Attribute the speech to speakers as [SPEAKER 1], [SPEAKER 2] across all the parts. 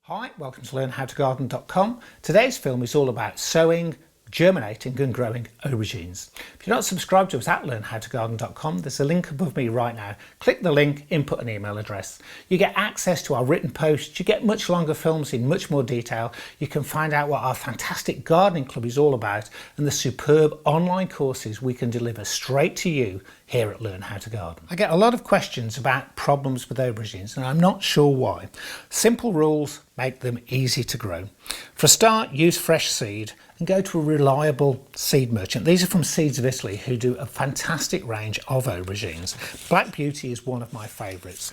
[SPEAKER 1] Hi, welcome to learnhowtogarden.com. Today's film is all about sowing, germinating and growing aubergines. If you're not subscribed to us at learnhowtogarden.com, there's a link above me right now. Click the link, input an email address. You get access to our written posts, you get much longer films in much more detail, you can find out what our fantastic gardening club is all about and the superb online courses we can deliver straight to you here at Learn How to Garden. I get a lot of questions about problems with aubergines and I'm not sure why. Simple rules make them easy to grow. For a start, use fresh seed and go to a reliable seed merchant. These are from Seeds of Italy, who do a fantastic range of aubergines. Black Beauty is one of my favourites.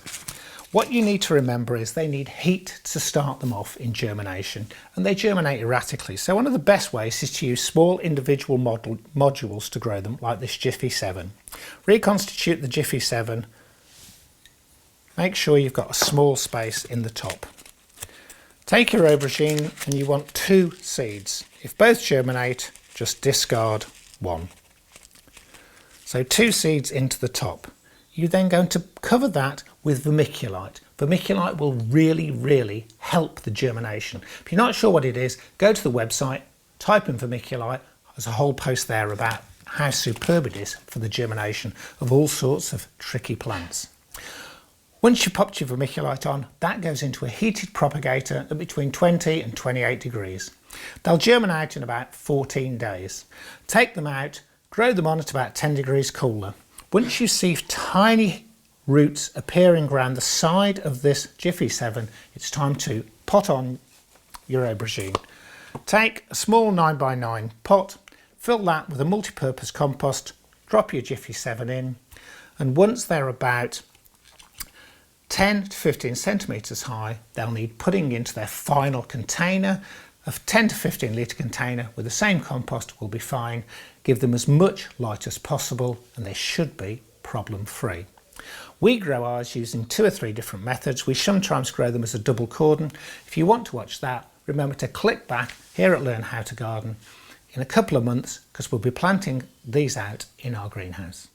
[SPEAKER 1] What you need to remember is they need heat to start them off in germination, and they germinate erratically. So one of the best ways is to use small individual modules to grow them, like this Jiffy 7. Reconstitute the Jiffy 7. Make sure you've got a small space in the top. Take your aubergine and you want 2 seeds. If both germinate, just discard 1. So 2 seeds into the top. You're then going to cover that with vermiculite. Vermiculite will really help the germination. If you're not sure what it is, go to the website, type in vermiculite. There's a whole post there about how superb it is for the germination of all sorts of tricky plants. Once you've popped your vermiculite on, that goes into a heated propagator at between 20 and 28 degrees. They'll germinate in about 14 days. Take them out, grow them on at about 10 degrees cooler. Once you see tiny roots appearing around the side of this Jiffy 7, it's time to pot on your aubergine. Take a small 9x9 pot, fill that with a multi-purpose compost, drop your Jiffy 7 in, and once they're about 10 to 15 centimetres high, they'll need putting into their final container. A 10 to 15 litre container with the same compost will be fine. Give them as much light as possible and they should be problem free. We grow ours using 2 or 3 different methods. We sometimes grow them as a double cordon. If you want to watch that, remember to click back here at Learn How to Garden in a couple of months, because we'll be planting these out in our greenhouse.